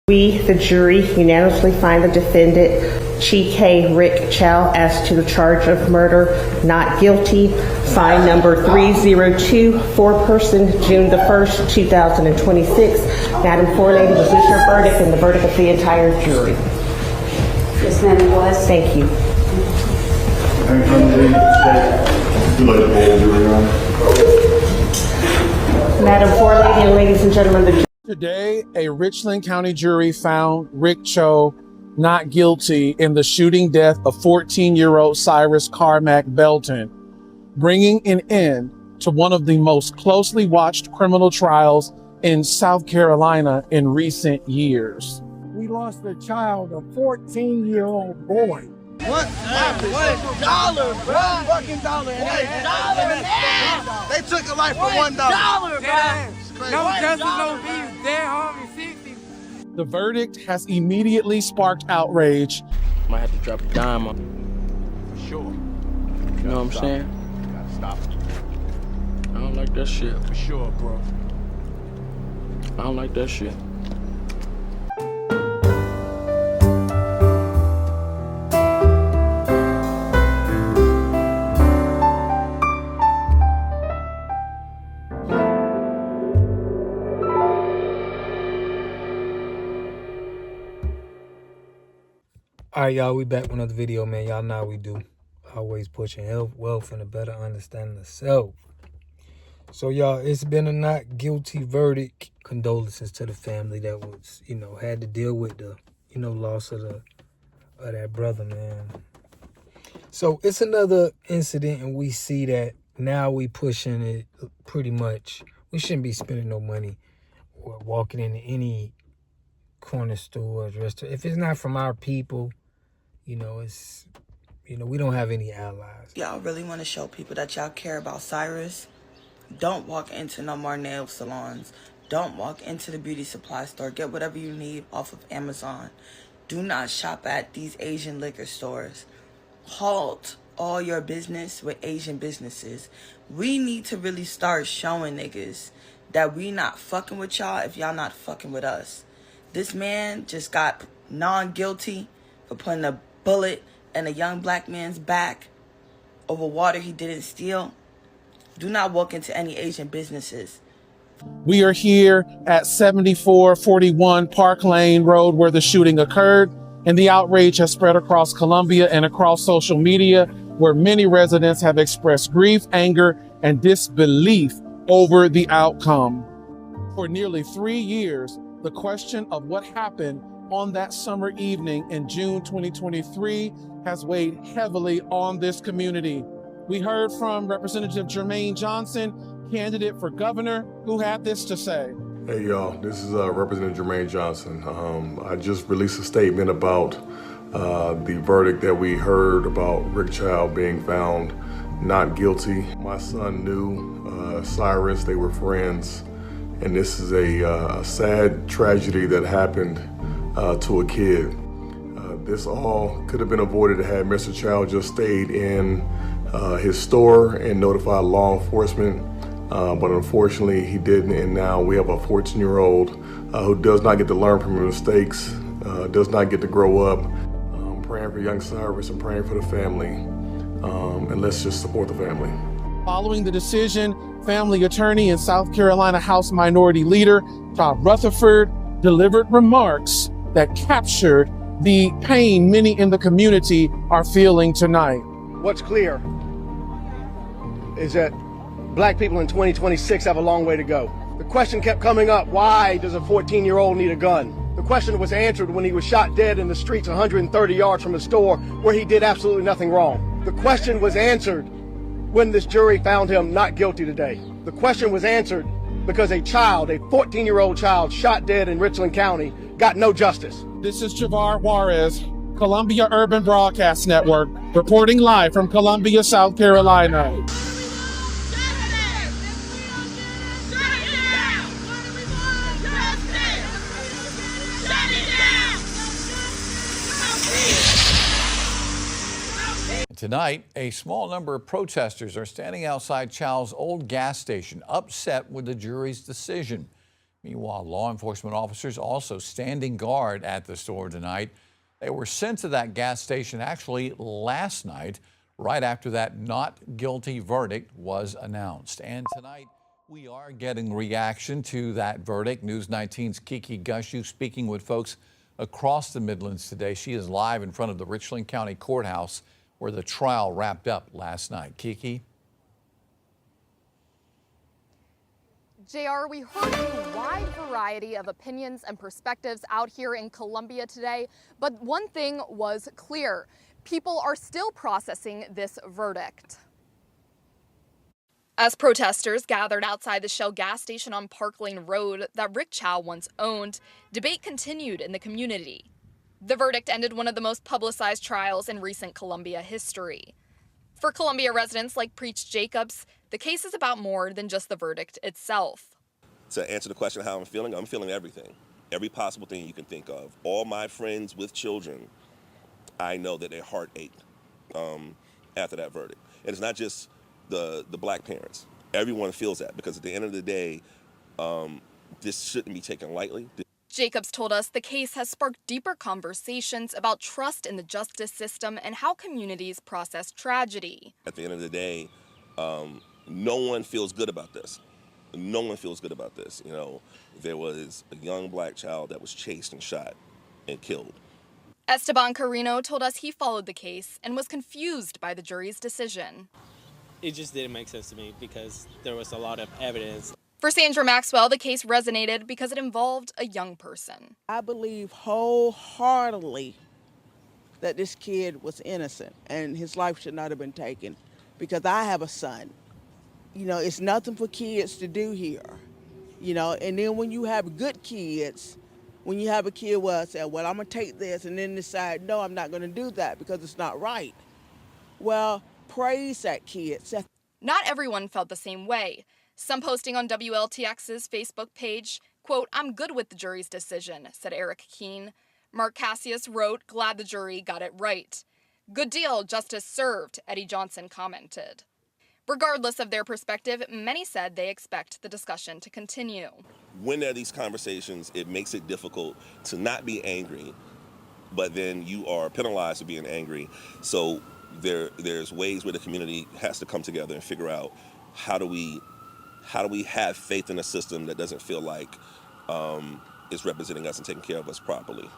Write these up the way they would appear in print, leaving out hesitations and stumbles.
We, the jury, unanimously find the defendant, Chi Rick Chow, as to the charge of murder, not guilty. Fine number 302, foreperson, June the 1st, 2026. Madam Forelady, was this your verdict and the verdict of the entire jury? Yes, ma'am, it was. Thank you. Madam Forelady and ladies and gentlemen, the jury. Today, a Richland County jury found Rick Chow not guilty in the shooting death of 14-year-old Cyrus-Carmack-Belton, bringing an end to one of the most closely watched criminal trials in South Carolina in recent years. We lost a child, a 14-year-old boy. What happened? $1, bro. Fucking dollar. They took a life for $1. No justice, no peace. Dead homie, 60. The verdict has immediately sparked outrage. Might have to drop a dime on. For sure. You know what I'm saying? You gotta stop it. I don't like that shit. For sure, bro. I don't like that shit. All right, y'all, we back with another video, man. Y'all know how we do. Always pushing health, wealth, and a better understanding of self. So, y'all, it's been a not guilty verdict. Condolences to the family that was, had to deal with the, loss of that brother, man. So, it's another incident, and we see that now we pushing it pretty much. We shouldn't be spending no money or walking into any corner stores, restaurant. If it's not from our people, we don't have any allies. Y'all really want to show people that y'all care about Cyrus? Don't walk into no more nail salons. Don't walk into the beauty supply store. Get whatever you need off of Amazon. Do not shop at these Asian liquor stores. Halt all your business with Asian businesses. We need to really start showing niggas that we not fucking with y'all if y'all not fucking with us. This man just got non-guilty for putting a bullet in a young black man's back over water he didn't steal. Do not walk into any Asian businesses. We are here at 7441 Park Lane Road where the shooting occurred, and the outrage has spread across Columbia and across social media, where many residents have expressed grief, anger, and disbelief over the outcome. For nearly 3 years, the question of what happened on that summer evening in June 2023 has weighed heavily on this community. We heard from Representative Jermaine Johnson, candidate for governor, who had this to say. Hey y'all, this is Representative Jermaine Johnson. I just released a statement about the verdict that we heard about Rick Chow being found not guilty. My son knew Cyrus, they were friends, and this is a sad tragedy that happened to a kid. This all could have been avoided had Mr. Chow just stayed in his store and notified law enforcement, but unfortunately he didn't, and now we have a 14-year-old who does not get to learn from his mistakes, does not get to grow up. Praying for young Cyrus and praying for the family, and let's just support the family. Following the decision, family attorney and South Carolina House Minority Leader Todd Rutherford delivered remarks that captured the pain many in the community are feeling tonight. What's clear is that black people in 2026 have a long way to go. The question kept coming up, why does a 14-year-old need a gun? The question was answered when he was shot dead in the streets 130 yards from a store where he did absolutely nothing wrong. The question was answered when this jury found him not guilty today. The question was answered because a child, a 14-year-old child shot dead in Richland County, got no justice. This is Javar Juarez, Columbia Urban Broadcast Network, reporting live from Columbia, South Carolina. Tonight, a small number of protesters are standing outside Chow's old gas station, upset with the jury's decision. Meanwhile, law enforcement officers also standing guard at the store tonight. They were sent to that gas station actually last night, right after that not guilty verdict was announced. And tonight, we are getting reaction to that verdict. News 19's Kiki Gushu speaking with folks across the Midlands today. She is live in front of the Richland County Courthouse where the trial wrapped up last night. Kiki? JR, we heard a wide variety of opinions and perspectives out here in Columbia today, but one thing was clear. People are still processing this verdict. As protesters gathered outside the Shell gas station on Park Lane Road that Rick Chow once owned, debate continued in the community. The verdict ended one of the most publicized trials in recent Columbia history. For Columbia residents like Preach Jacobs, the case is about more than just the verdict itself. To answer the question of how I'm feeling everything. Every possible thing you can think of. All my friends with children, I know that their heart ached after that verdict. And it's not just the black parents. Everyone feels that because at the end of the day, this shouldn't be taken lightly. Jacobs told us the case has sparked deeper conversations about trust in the justice system and how communities process tragedy. At the end of the day, no one feels good about this. No one feels good about this. You know, there was a young black child that was chased and shot and killed. Esteban Carino told us he followed the case and was confused by the jury's decision. It just didn't make sense to me because there was a lot of evidence. For Sandra Maxwell, the case resonated because it involved a young person. I believe wholeheartedly that this kid was innocent and his life should not have been taken because I have a son. You know, it's nothing for kids to do here, you know, and then when you have good kids, when you have a kid where I say, well, I'm going to take this and then decide, no, I'm not going to do that because it's not right. Well, praise that kid. Not everyone felt the same way. Some posting on WLTX's Facebook page, quote, "I'm good with the jury's decision," said Eric Keene. Mark Cassius wrote, "Glad the jury got it right." "Good deal, justice served," Eddie Johnson commented. Regardless of their perspective, many said they expect the discussion to continue. When there are these conversations, it makes it difficult to not be angry, but then you are penalized for being angry. So there's ways where the community has to come together and figure out how do we have faith in a system that doesn't feel like it's representing us and taking care of us properly.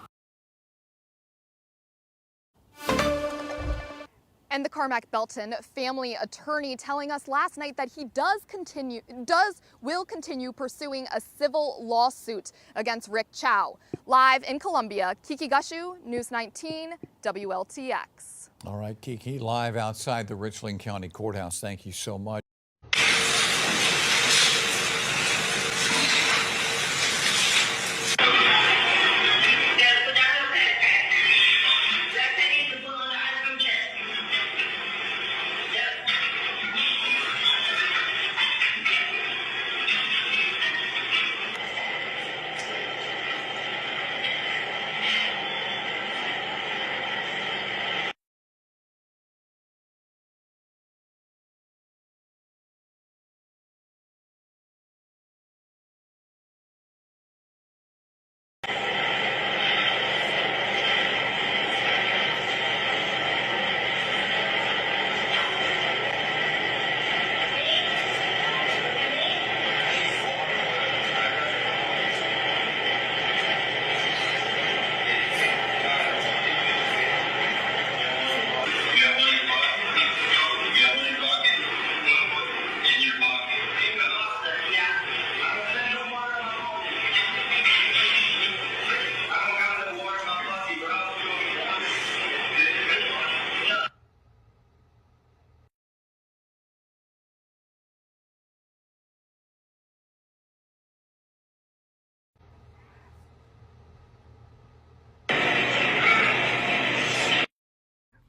And the Carmack-Belton family attorney telling us last night that he will continue pursuing a civil lawsuit against Rick Chow. Live in Columbia, Kiki Gushu, News 19, WLTX. All right, Kiki, live outside the Richland County Courthouse. Thank you so much.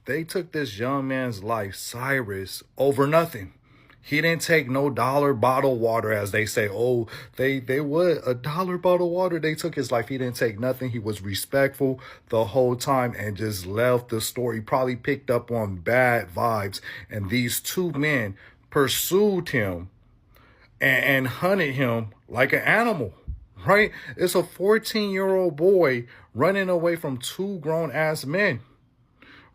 They took this young man's life, Cyrus, over nothing. He didn't take no dollar bottled water, as they say. Oh, they would a dollar bottled water. They took his life. He didn't take nothing. He was respectful the whole time and just left the store. He probably picked up on bad vibes. And these two men pursued him and hunted him like an animal. right? It's a 14-year-old boy running away from two grown-ass men,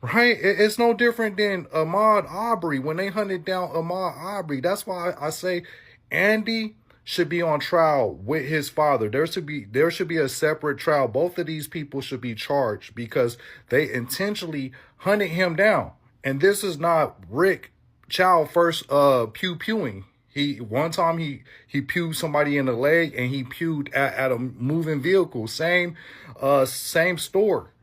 right? It's no different than Ahmaud Arbery when they hunted down Ahmaud Arbery. That's why I say Andy should be on trial with his father. There should be a separate trial. Both of these people should be charged because they intentionally hunted him down. And this is not Rick Chow first pew-pewing. One time he pewed somebody in the leg, and he pewed at a moving vehicle. Same store.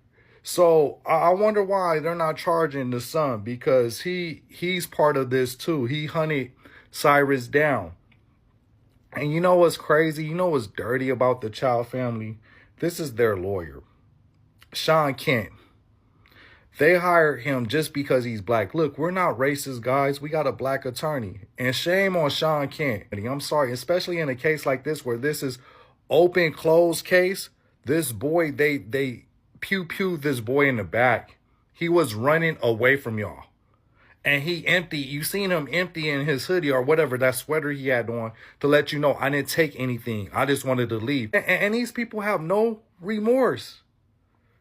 So I wonder why they're not charging the son, because he's part of this too. He hunted Cyrus down. And you know what's crazy? You know what's dirty about the Chow family? This is their lawyer, Sean Kent. They hired him just because he's black. Look, we're not racist, guys. We got a black attorney. And shame on Sean Kent. I'm sorry, especially in a case like this where this is open, closed case. This boy, they pew-pewed this boy in the back. He was running away from y'all. And he emptied, you seen him emptying his hoodie or whatever, that sweater he had on, to let you know, I didn't take anything. I just wanted to leave. And these people have no remorse.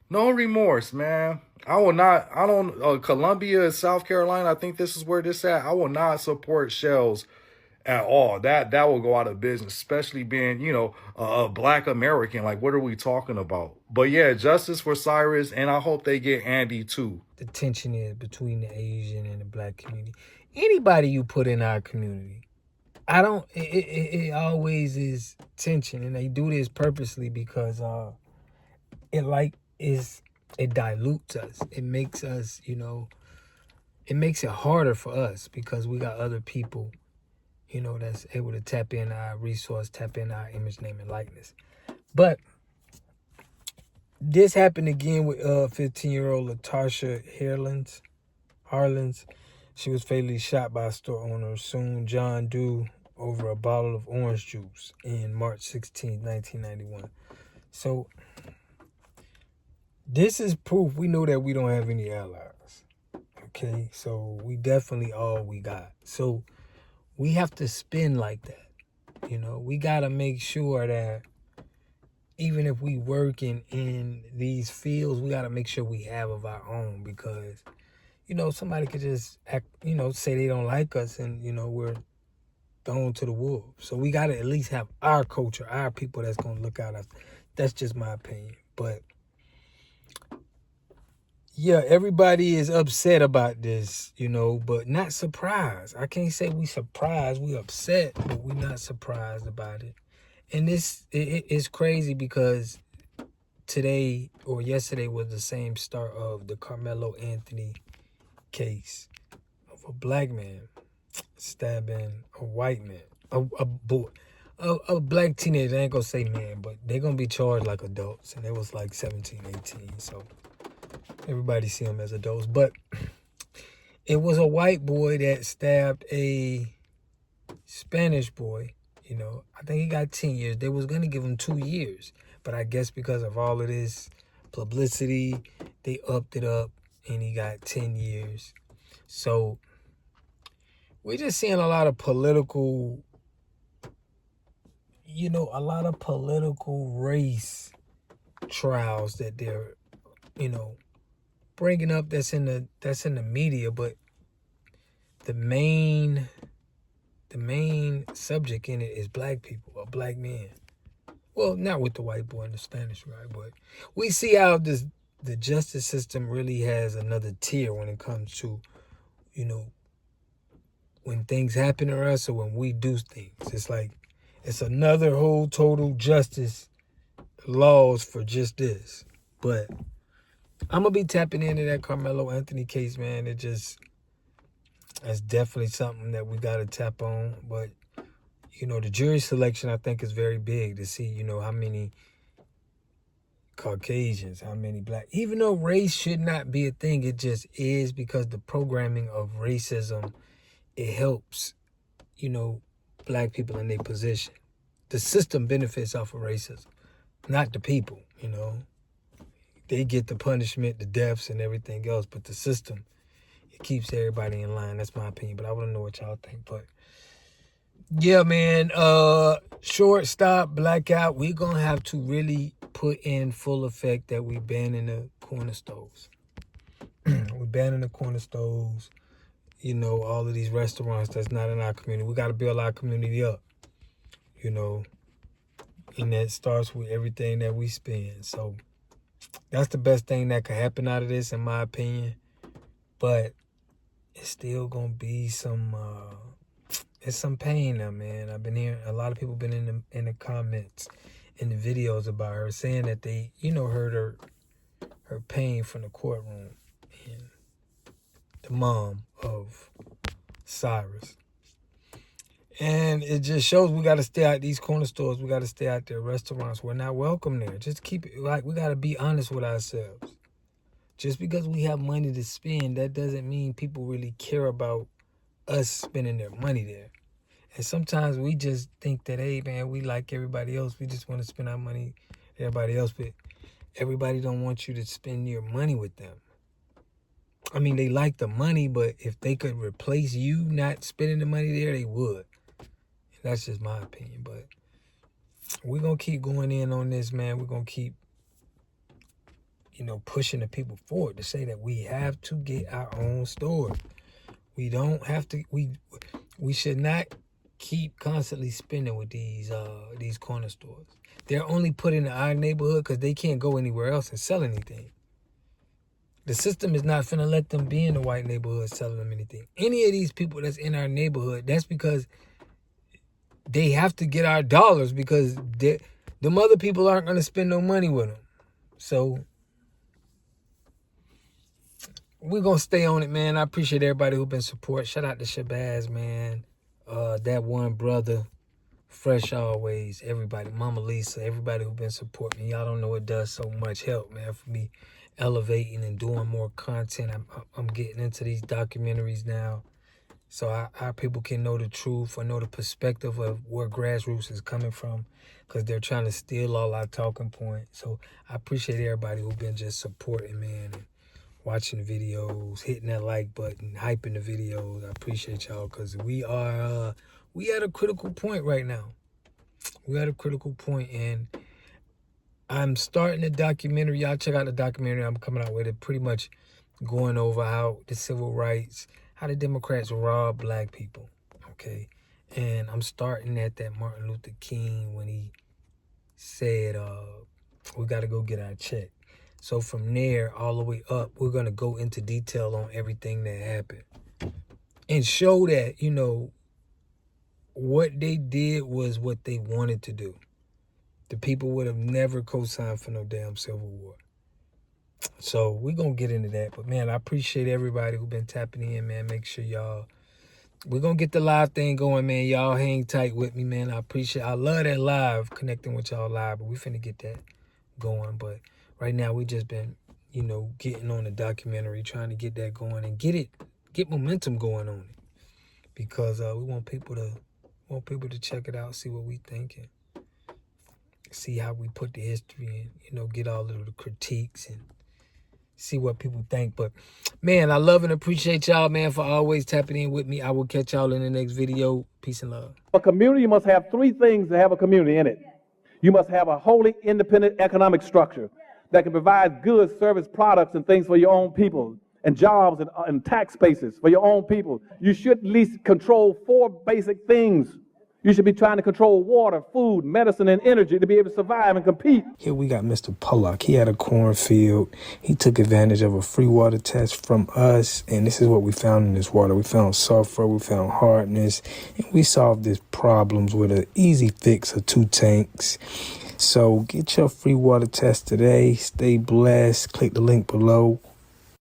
No remorse, man. Columbia, South Carolina, I think this is where this at. I will not support shells at all. That will go out of business, especially being, a black American. Like, what are we talking about? But yeah, justice for Cyrus, and I hope they get Andy too. The tension is between the Asian and the black community. Anybody you put in our community, it always is tension, and they do this purposely because it dilutes us. It makes us, it makes it harder for us because we got other people, that's able to tap in our resource, tap in our image, name, and likeness. But this happened again with 15-year-old Latasha Harlins. She was fatally shot by a store owner, Soon John Doe, over a bottle of orange juice in March 16, 1991. So this is proof we know that we don't have any allies. Okay, so we definitely all we got. So we have to spin like that. We got to make sure that even if we work in these fields, we got to make sure we have of our own, because, somebody could just act, say they don't like us and, we're thrown to the wolves. So we got to at least have our culture, our people that's going to look out after. That's just my opinion. But yeah, everybody is upset about this, but not surprised. I can't say we surprised. We upset, but we're not surprised about it. And it's crazy because today or yesterday was the same start of the Carmelo Anthony case of a black man stabbing a white man, a boy, a black teenager. I ain't gonna say man, but they're gonna be charged like adults, and it was like 17, 18. So everybody see them as adults, but it was a white boy that stabbed a Spanish boy. I think he got 10 years. They was going to give him 2 years. But I guess because of all of this publicity, they upped it up and he got 10 years. So we're just seeing a lot of political, race trials that they're, bringing up that's in the media. But the main subject in it is black people, or black men. Well, not with the white boy and the Spanish guy, but we see how the justice system really has another tier when it comes to, when things happen to us or when we do things. It's like, it's another whole total justice laws for just this. But I'm going to be tapping into that Carmelo Anthony case, man. That's definitely something that we got to tap on. But, the jury selection, I think, is very big to see, how many Caucasians, how many black. Even though race should not be a thing, it just is, because the programming of racism, it helps, black people in their position. The system benefits off of racism, not the people, They get the punishment, the deaths, and everything else, but the system, it keeps everybody in line. That's my opinion, but I want to know what y'all think. But Yeah, man. Shortstop, blackout. We're going to have to really put in full effect that we banning the corner stores. We're banning the corner stores. You know, all of these restaurants that's not in our community. We got to build our community up, you know. And that starts with everything that we spend. So that's the best thing that could happen out of this, in my opinion. But it's still going to be some... it's some pain now, man. I've been hearing a lot of people been in the comments, in the videos about her, saying that they, you know, heard her pain from the courtroom. And the mom of Cyrus. And it just shows we got to stay out these corner stores. We got to stay out there. Restaurants, we're not welcome there. Just keep it, like, we got to be honest with ourselves. Just because we have money to spend, that doesn't mean people really care about us spending their money there. And sometimes we just think that, hey, man, we like everybody else. We just want to spend our money, everybody else. But everybody don't want you to spend your money with them. I mean, they like the money, but if they could replace you not spending the money there, they would. And that's just my opinion. But we're going to keep going in on this, man. We're going to keep, you know, pushing the people forward to say that we have to get our own store. We don't have to, we should not keep constantly spending with these corner stores. They're only put in our neighborhood because they can't go anywhere else and sell anything. The system is not finna let them be in the white neighborhood selling them anything. Any of these people that's in our neighborhood, that's because they have to get our dollars, because them other people aren't going to spend no money with them. So we're going to stay on it, man. I appreciate everybody who's been support. Shout out to Shabazz, man. That one brother, Fresh Always, everybody, Mama Lisa, everybody who's been supporting me. Y'all don't know it does so much help, man, for me elevating and doing more content. I'm getting into these documentaries now, so our people can know the truth or know the perspective of where grassroots is coming from, because they're trying to steal all our talking points. So I appreciate everybody who's been just supporting, man, and watching the videos, hitting that like button, hyping the videos. I appreciate y'all, because we at a critical point right now. We're at a critical point, and I'm starting a documentary. Y'all check out the documentary I'm coming out with. It pretty much going over how the civil rights, how the Democrats rob black people, okay? And I'm starting at that Martin Luther King when he said, we got to go get our check. So from there all the way up, we're going to go into detail on everything that happened and show that, you know, what they did was what they wanted to do. The people would have never co-signed for no damn Civil War. So we're going to get into that. But, man, I appreciate everybody who's been tapping in, man. Make sure y'all, we're going to get the live thing going, man. Y'all hang tight with me, man. I love that live, connecting with y'all live. But we finna get that going. But right now we just been, you know, getting on the documentary, trying to get that going and get momentum going on it. Because we want people to check it out, see what we thinking. See how we put the history in, you know, get all of the critiques and see what people think. But, man, I love and appreciate y'all, man, for always tapping in with me. I will catch y'all in the next video. Peace and love. A community must have three things to have a community in it. You must have a wholly independent economic structure that can provide goods, service, products, and things for your own people, and jobs and tax spaces for your own people. You should at least control four basic things. You should be trying to control water, food, medicine, and energy to be able to survive and compete. Here we got Mr. Pollock. He had a cornfield. He took advantage of a free water test from us, and this is what we found in this water. We found sulfur, we found hardness, and we solved these problems with an easy fix of 2 tanks. So get your free water test today. Stay blessed. Click the link below.